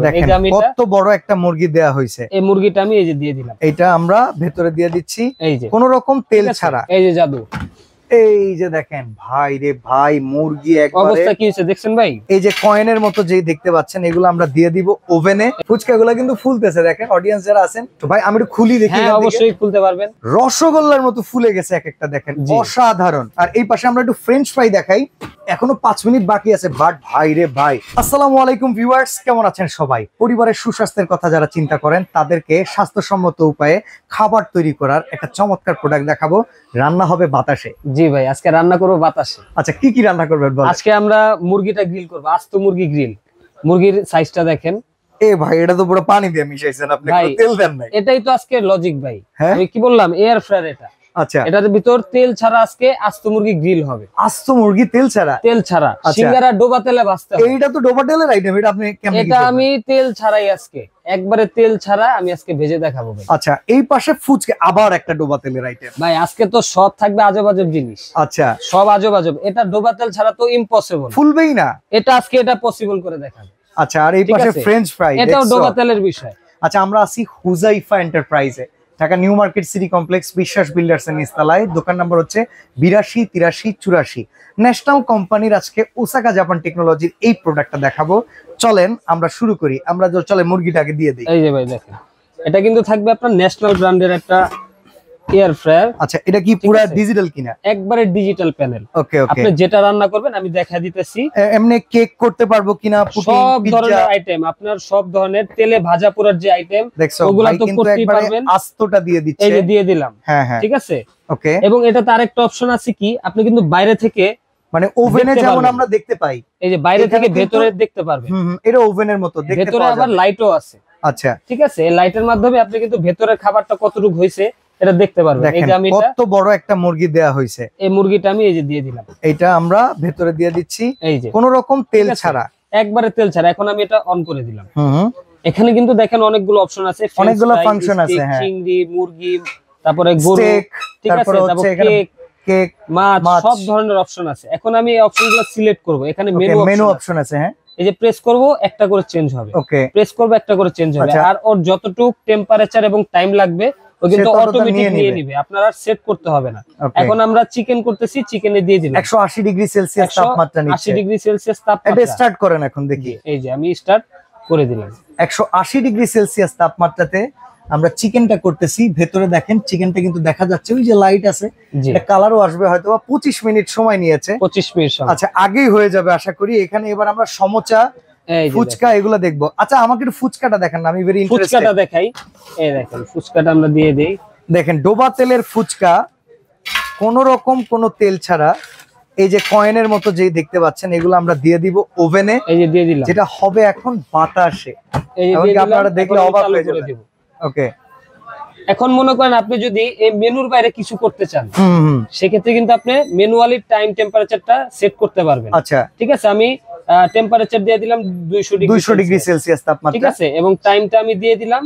করবেন। এই যে আমি কত বড় একটা মুরগি দেয়া হয়েছে, এই মুরগিটা আমি এই যে দিয়ে দিলাম, এটা আমরা ভেতরে দিয়ে দিচ্ছি, এই যে কোনো রকম তেল ছাড়া। এই যে জাদু, এই যে দেখেন ভাই রে ভাই, মুরগি একবারে অবস্থা কি হয়েছে দেখছেন ভাই। এই যে কয়েনের মতো যে দেখতে পাচ্ছেন, এগুলো আমরা দিয়ে দিব ওভেনে। ফুচকাগুলো কিন্তু ফুলতেছে, দেখেন অডিয়েন্স যারা আছেন। তো ভাই আমি একটু খুলি দেখি। হ্যাঁ অবশ্যই খুলতে পারবেন। রসগোল্লার মতো ফুলে গেছে এক একটা, দেখেন অসাধারণ। আর এই পাশে আমরা একটু ফ্রেঞ্চ ফ্রাই দেখাই, এখনো 5 মিনিট বাকি আছে। বাট ভাই রে ভাই, আসসালামু আলাইকুম ভিউয়ার্স, কেমন আছেন সবাই? পরিবারের সুস্বাস্থ্যের কথা যারা চিন্তা করেন, তাদেরকে স্বাস্থ্যসম্মত উপায়ে খাবার তৈরি করার একটা চমৎকার প্রোডাক্ট দেখাবো। রান্না হবে বাতাসে। জি ভাই, আজকে রান্না করবো বাতাসে। আচ্ছা কি কি রান্না করবেন বলেন? আজকে আমরা মুরগিটা গ্রিল করবো, আস্ত মুরগি গ্রিল। মুরগির সাইজটা দেখেন। এ ভাই, এটা তো পুরো পানি দিয়ে মিশাইছেন আপনি, কোনো তেল দেন নাই। এটাই তো আজকে লজিক ভাই। আমি কি বললাম, এয়ার ফ্রায়ার এটা। আচ্ছা, এটার ভিতর তেল ছাড়া আজকে আস্ত মুরগি গ্রিল হবে। আস্ত মুরগি তেল ছাড়া? তেল ছাড়া। সিঙ্গারা ডোবা তেলে ভাজতে হবে। এইটা তো ডোবা তেলের আইটেম, এটা আপনি কেমন? এটা আমি তেল ছাড়াই আজকে, একবারে তেল ছাড়া আমি আজকে ভেজে দেখাবো ভাই। আচ্ছা, এই পাশে ফুচকা আবার একটা ডোবা তেলের আইটেম। ভাই আজকে তো সব থাকবে আজব আজব জিনিস। আচ্ছা, সব আজব আজব। এটা ডোবা তেল ছাড়া তো ইম্পসিবল, ফুলবেই না। এটা আজকে এটা পসিবল করে দেখাবো। আচ্ছা, আর এই পাশে ফ্রেঞ্চ ফ্রাই, এটাও ডোবা তেলের বিষয়। আচ্ছা, আমরা আছি হুজাইফা এন্টারপ্রাইজে, Dhaka new market city complex, Biswas builders এর নিচতলায়। দোকান নাম্বার হচ্ছে 82 83 84। ন্যাশনাল কোম্পানির আজকে ওসাকা জাপান টেকনোলজির এই প্রোডাক্টটা দেখাবো। চলেন আমরা শুরু করি। আমরা চলে মুরগিটাকে দিয়ে দিই। এই যে ভাই দেখেন, এটা কিন্তু থাকবে আপনার ন্যাশনাল ব্র্যান্ডের একটা এয়ার ফ্রায়ার। আচ্ছা, এটা কি পুরো ডিজিটাল কিনা? একবারে ডিজিটাল প্যানেল। ওকে ওকে, আপনি যেটা রান্না করবেন আমি দেখা দিতেছি। এমনি কেক করতে পারবো কিনা? সব ধরনের আইটেম, আপনার সব ধরনের তেলে ভাজা পোড়ার যে আইটেম, ওগুলো তো করতেই পারবেন। আস্তটা দিয়ে দিচ্ছি, এই যে দিয়ে দিলাম। হ্যাঁ হ্যাঁ, ঠিক আছে। ওকে, এবং এটাতে আরেকটা অপশন আছে কি, আপনি কিন্তু বাইরে থেকে, মানে ওভেনে যেমন আমরা দেখতে পাই, এই যে বাইরে থেকে ভেতরে দেখতে পারবেন। এটা ওভেনের মতো দেখতে পাওয়া যায়। ভেতরে আবার লাইটও আছে। আচ্ছা, ঠিক আছে। এই লাইটের মাধ্যমে আপনি কিন্তু ভেতরের খাবারটা কতটুকু হইছে এটা দেখতে পারবেন। এই যে আমি কত বড় একটা মুরগি দেয়া হয়েছে, এই মুরগিটা আমি এই যে দিয়ে দিলাম। এটা আমরা ভেতরে দিয়ে দিচ্ছি, এই যে কোনো রকম তেল ছাড়া, একবারে তেল ছাড়া। এখন আমি এটা অন করে দিলাম। এখানে কিন্তু দেখেন অনেকগুলো অপশন আছে, অনেকগুলো ফাংশন আছে। হ্যাঁ, চিংড়ি, মুরগি, তারপরে গরু, ঠিক আছে, তারপরে কেক, মাছ, সব ধরনের অপশন আছে। এখন আমি এই অপশনগুলো সিলেক্ট করব। এখানে মেনু অপশন আছে। হ্যাঁ, এই যে প্রেস করব, একটা করে চেঞ্জ হবে। ওকে, প্রেস করব, একটা করে চেঞ্জ হবে। আর ওর যতটুকু টেম্পারেচার এবং টাইম লাগবে ও কিন্তু অটোমেটিক নিয়ে নেবে, আপনারা সেট করতে হবে না। এখন আমরা চিকেন করতেছি, চিকেনে দিয়ে দিলাম 180 ডিগ্রি সেলসিয়াস তাপমাত্রা নিচ্ছে। 80 ডিগ্রি সেলসিয়াস তাপমাত্রা। এটা স্টার্ট করেন এখন দেখি। এই যে আমি স্টার্ট করে দিলাম। 180 ডিগ্রি সেলসিয়াস তাপমাত্রাতে আমরা চিকেনটা করতেছি। ভেতরে দেখেন চিকেনটা কিন্তু দেখা যাচ্ছে, ওই যে লাইট আছে, এটা কালারও আসবে হয়তো 25 মিনিট সময় নিয়েছে। 25 মিনিট। আচ্ছা, আগেই হয়ে যাবে আশা করি। এখানে এবার আমরা সমোচা, ফুচকা এগুলো দেখবো। আচ্ছা, আমাকে একটু ফুচকাটা দেখান, আমি ভেরি ইন্টারেস্টেড। ফুচকাটা দেখাই। এই দেখেন ফুচকাটা আমরা দিয়ে দেই। দেখেন ডোবা তেলের ফুচকা, কোন রকম কোনো তেল ছাড়া। এই যে কয়েনের মতো যে দেখতে পাচ্ছেন, এগুলো আমরা দিয়ে দিব ওভেনে। এই যে দিয়ে দিলাম, যেটা হবে এখন বাতাসে। এই যে আপনারা দেখলে অবাক হয়ে যাবেন। ওকে, এখন মনে করেন আপনি যদি এই মেনুর বাইরে কিছু করতে চান, সেক্ষেত্রে কিন্তু আপনি ম্যানুয়ালি টাইম টেম্পারেচারটা সেট করতে পারবেন। আচ্ছা, ঠিক আছে। আমি টেম্পারেচার দিয়ে দিলাম 200 ডিগ্রি সেলসিয়াস তাপমাত্রা, ঠিক আছে। এবং টাইমটা আমি দিয়ে দিলাম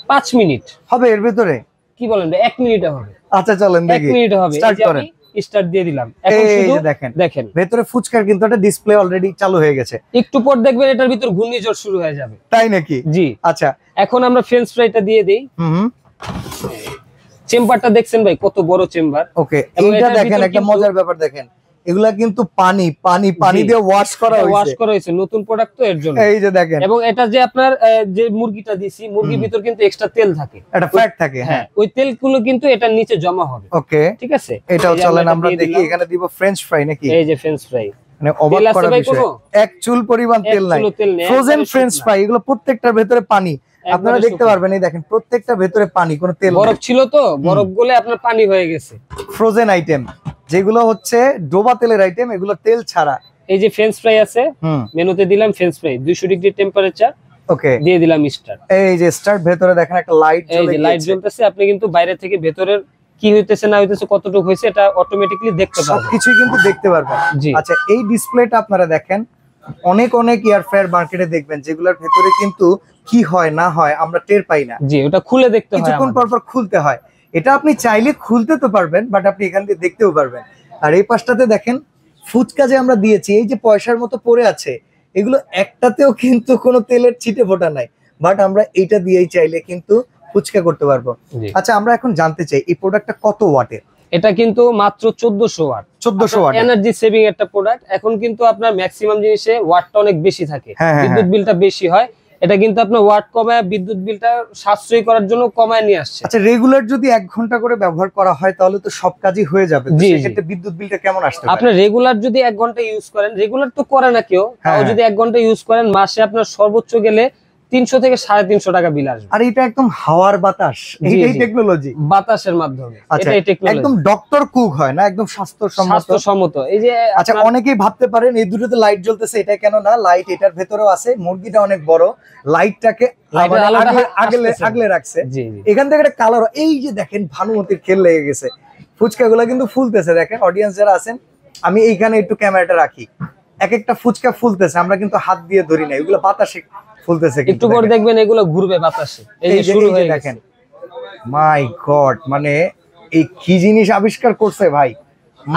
5 মিনিট। হবে এর ভিতরে? কি বলেন, 1 মিনিটে হবে। আচ্ছা চলেন দেখি, 1 মিনিটে হবে। স্টার্ট করেন। স্টার্ট দিয়ে দিলাম। এখন শুধু দেখেন ভেতরে ফুচকার কিন্তু একটা ডিসপ্লে অলরেডি চালু হয়ে গেছে। একটু পর দেখবেন এটার ভিতর ঘূর্ণিঝড় শুরু হয়ে যাবে। তাই নাকি? জি। আচ্ছা, এখন আমরা ফ্রেঞ্চ ফ্রাইটা দিয়ে দেই। চেম্বারটা দেখছেন ভাই, কত বড় চেম্বার। ওকে, এইটা দেখেন একটা মজার ব্যাপার দেখেন, এগুলা কিন্তু পানি দিয়ে ওয়াশ করা হয়েছে। নতুন প্রোডাক্ট তো এর জন্য। এই যে দেখেন, এবং এটা যে আপনার যে মুরগিটা দিছি, মুরগির ভিতর কিন্তু এক্সট্রা তেল থাকে, একটা ফ্যাট থাকে। হ্যাঁ, ওই তেলগুলো কিন্তু এটার নিচে জমা হবে। ওকে, ঠিক আছে। এটাও চলেন আমরা দেখি। এখানে দিব ফ্রেঞ্চ ফ্রাই নাকি? এই যে ফ্রেঞ্চ ফ্রাই, মানে অবাক করার বিষয়, এক চুল পরিমাণ তেল নাই। ফ্রোজেন ফ্রেঞ্চ ফ্রাই, এগুলো প্রত্যেকটার ভেতরে পানি। আপনারা দেখতে পারবেন, এই দেখেন প্রত্যেকটা ভেতরে পানি, কোনো তেল। বরফ ছিল তো, বরফ গলে আপনার পানি হয়ে গেছে। ফ্রোজেন আইটেম যেগুলো হচ্ছে ডোবা তেলের আইটেম, এগুলো তেল ছাড়া। এই যে ফ্রেঞ্চ ফ্রাই আছে, মেনুতে দিলাম ফ্রেঞ্চ ফ্রাই 200 ডিগ্রি টেম্পারেচার। ওকে, দিয়ে দিলাম স্টার্ট। এই যে স্টার্ট, ভেতরে দেখেন একটা লাইট জ্বলে গেছে। লাইট জ্বলতেছে। আপনি কিন্তু বাইরে থেকে ভেতরের কি হইতেছে না হইতেছে, কতটুকু হইছে, এটা অটোমেটিক্যালি দেখতে পারবেন, সবকিছুই কিন্তু দেখতে পারবেন। আচ্ছা, এই ডিসপ্লেটা আপনারা দেখেন, অনেক এয়ার ফ্রায়ার মার্কেটে দেখবেন যেগুলোর ভেতরে কিন্তু কি হয় না হয় আমরা টের পাই না। জি, ওটা খুলে দেখতে হয়, কিছুক্ষণ পর পর খুলতে হয়। এটা আপনি চাইলে খুলতে তো পারবেন, বাট আপনি এখান দিয়ে দেখতেও পারবেন। আর এই পাশটাতে দেখেন ফুচকা যে আমরা দিয়েছি, এই যে পয়সার মতো পড়ে আছে, এগুলো একটাতেও কিন্তু কোনো তেলের ছিটে ফোটা নাই, বাট আমরা এইটা দিয়েই চাইলে কিন্তু ফুচকা করতে পারবো। আচ্ছা, আমরা এখন জানতে চাই এই প্রোডাক্টটা কত ওয়াটের? এটা কিন্তু মাত্র 1400 ওয়াট। 1400 ওয়াট এনার্জি সেভিং একটা প্রোডাক্ট। এখন কিন্তু আপনার ম্যাক্সিমাম জিনিসে ওয়াটটা অনেক বেশি থাকে, বিদ্যুৎ বিলটা বেশি হয়। এটা কিন্তু আপনার ওয়াট কমায় বিদ্যুৎ বিলটা সাশ্রয়ী করার জন্য কমায় নিয়ে আসছে। আচ্ছা, রেগুলার যদি 1 ঘন্টা করে ব্যবহার করা হয় তাহলে তো সব কাজই হয়ে যাবে। সেক্ষেত্রে বিদ্যুৎ বিলটা কেমন আসতে পারে? আপনি রেগুলার যদি 1 ঘন্টা ইউজ করেন, রেগুলার তো করে না কেউ, তাও যদি 1 ঘন্টা ইউজ করেন, মাসে আপনার সর্বোচ্চ গেলে 300 থেকে 350 টাকা বিল আসবে। আর এটা একদম হাওয়ার বাতাস, এইটাই টেকনোলজি, বাতাসের মাধ্যমে। এটাই টেকনোলজি, একদম ডক্টর কুক হয় না, একদম স্বাস্থ্যসম্মত। এই যে আচ্ছা, অনেকেই ভাবতে পারেন এই দুটোতে লাইট জ্বলতেছে, এটা কেন না? লাইট এটার ভেতরেও আছে, মুরগিটা অনেক বড়, লাইটটাকে আগলে রাখছে। এখান থেকে একটা কালার, এই যে দেখেন ভানুমতির খেল লেগে গেছে, ফুচকাগুলো কিন্তু ফুলতেছে। দেখেন অডিয়েন্স যারা আছেন, আমি এইখানে একটু ক্যামেরাটা রাখি, এক একটা ফুচকা ফুলতেছে, আমরা কিন্তু হাত দিয়ে ধরি না, এগুলো বাতাসে ফুলতেছে। একটু পরে দেখবেন এগুলো ঘুরবে বাতাসে। এই যে শুরু হয়ে দেখেন, মাই গড, মানে এই কি জিনিস আবিষ্কার করছে ভাই,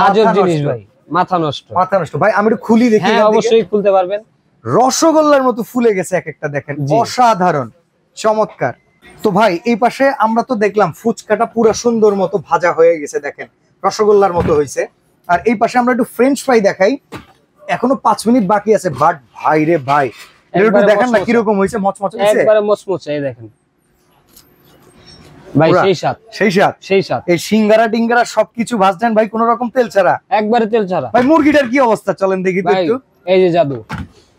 আজব জিনিস ভাই, মাথা নষ্ট ভাই। আমি একটু খুলি দেখি। হ্যাঁ, অবশ্যই খুলতে পারবেন। রসগোল্লার মতো ফুলে গেছে এক একটা, দেখেন অসাধারণ, চমৎকার। তো ভাই এই পাশে আমরা তো দেখলাম ফুচকাটা পুরো সুন্দর মতো ভাজা হয়ে গেছে, দেখেন রসগোল্লার মতো হয়েছে। আর এই পাশে আমরা একটু ফ্রেঞ্চ ফ্রাই দেখাই, এখনো 5 মিনিট বাকি আছে, বাট ভাই রে ভাই, একটু দেখেন না কিরকম হয়েছে, মচমচে হয়েছে, একবারে মচমচে। এই দেখেন ভাই, সেই স্বাদ। এই সিঙ্গারা টিঙ্গারা সবকিছু ভাজলেন ভাই কোনো রকম তেল ছাড়া, একবারে তেল ছাড়া। ভাই মুরগিটার কি অবস্থা চলেন দেখি তো একটু। এই যে জাদু,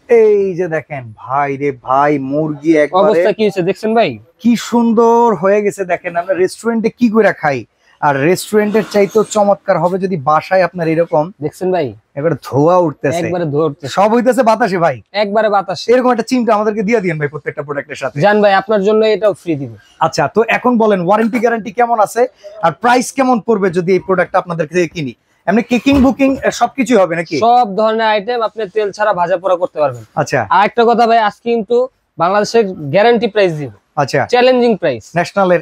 এই যে দেখেন ভাই রে ভাই, মুরগি একবারে অবস্থা কি হয়েছে দেখছেন ভাই, কি সুন্দর হয়ে গেছে। দেখেন আমরা রেস্টুরেন্টে কি করে খাই, আর রেস্টুরেন্টের চাইতেও চমৎকার হবে যদি বাসায় আপনার এরকম, দেখছেন ভাই একবারে ধোয়া উঠতেছে, একবারে ধোয়া উঠতেছে, সব হইতেছে বাতাসে ভাই, একবারে বাতাসে। এরকম একটা চিমটা আমাদেরকে দিয়ে দিয়েন ভাই প্রত্যেকটা প্রোডাক্টের সাথে। জান ভাই, আপনার জন্য এটাও ফ্রি দিব। আচ্ছা, তো এখন বলেন ওয়ারেন্টি গ্যারান্টি কেমন আছে আর প্রাইস কেমন পড়বে যদি এই প্রোডাক্টটা আপনাদের থেকে কিনি? এমনি কেকিং বুকিং সবকিছু হবে নাকি? সব ধরনের আইটেম আপনি তেল ছাড়া ভাজা পোড়া করতে পারবেন। আচ্ছা, আর একটা কথা ভাই, আজকে কিন্তু বাংলাদেশের গ্যারান্টি প্রাইস দিব। আচ্ছা, চ্যালেঞ্জিং প্রাইস, ন্যাশনালের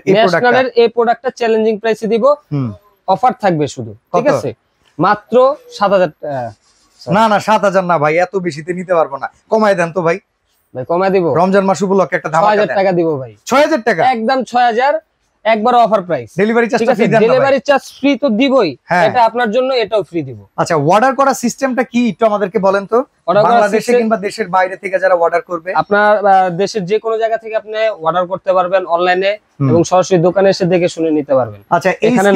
এই প্রোডাক্টটা চ্যালেঞ্জিং প্রাইসে দিব। অফার থাকবে শুধু, ঠিক আছে? মাত্র 7000 টাকা। না 7000 না ভাই, এত বেশিতে নিতে পারবো না, কমায় দেন তো ভাই। ভাই কমায় দিব, রমজান মাস উপলক্ষে একটা ধামাকা দেন। 6000 টাকা দিব ভাই। 6000 টাকা একদম 6000, একবার অফার প্রাইস। ডেলিভারি চার্জটা ফ্রি দেন না? ডেলিভারি চার্জ ফ্রি তো দিবই, এটা আপনার জন্য, এটাও ফ্রি দিব। আচ্ছা, অর্ডার করার সিস্টেমটা কি একটু আমাদেরকে বলেন তো, বাংলাদেশে কিংবা দেশের বাইরে থেকে যারা অর্ডার করবে? আপনার দেশের যে কোনো জায়গা থেকে আপনি অর্ডার করতে পারবেন অনলাইনে, এবং সরাসরি দোকানে এসে দেখে শুনে নিতে পারবেন। আচ্ছা, এখানে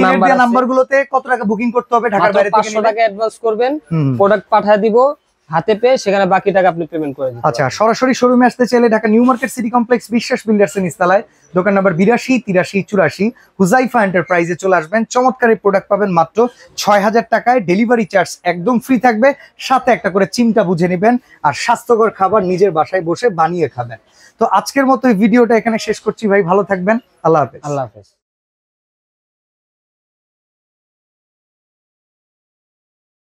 নাম্বারগুলোতে কত টাকা বুকিং করতে হবে? ঢাকার বাইরে থেকে 500 টাকা অ্যাডভান্স করবেন, প্রোডাক্ট পাঠিয়ে দিব হাতে পেয়ে, সেখানে বাকি টাকা আপনি পেমেন্ট করে দিবেন। আচ্ছা, সরাসরি শোরুমে আসতে চাইলে Dhaka new market city complex Biswas builders এর নিচতলায়, দোকান নাম্বার 82 83 84, হুজাইফা এন্টারপ্রাইজে চলে আসবেন। চমৎকার এই প্রোডাক্ট পাবেন মাত্র 6000 টাকায়, ডেলিভারি চার্জ একদম ফ্রি থাকবে, সাথে একটা করে চিমটা বুঝে নেবেন, আর স্বাস্থ্যকর খাবার নিজের বাসায় বসে বানিয়ে খাবেন। তো আজকের মতো এই ভিডিওটা এখানে শেষ করছি ভাই, ভালো থাকবেন, আল্লাহ হাফেজ। আল্লাহ হাফেজ।